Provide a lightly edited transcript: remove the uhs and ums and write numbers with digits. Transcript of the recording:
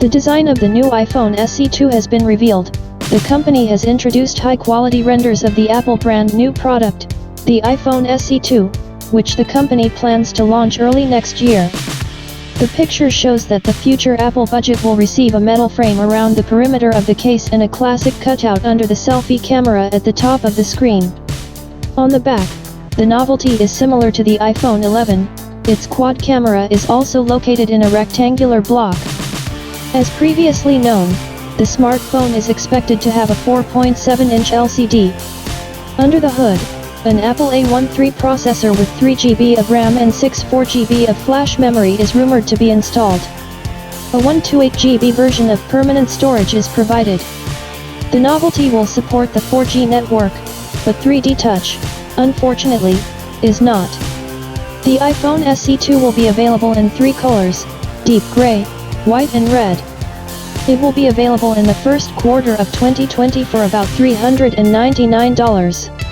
The design of the new iPhone SE2 has been revealed. The company has introduced high-quality renders of the Apple brand new product, the iPhone SE2, which the company plans to launch early next year. The picture shows that the future Apple budget will receive a metal frame around the perimeter of the case and a classic cutout under the selfie camera at the top of the screen. On the back, the novelty is similar to the iPhone 11, its quad camera is also located in a rectangular block. As previously known, the smartphone is expected to have a 4.7-inch LCD. Under the hood, an Apple A13 processor with 3 GB of RAM and 64 GB of flash memory is rumored to be installed. A 128 GB version of permanent storage is provided. The novelty will support the 4G network, but 3D Touch, unfortunately, is not. The iPhone SE2 will be available in 3 colors, deep gray, white and red. It will be available in the first quarter of 2020 for about $399.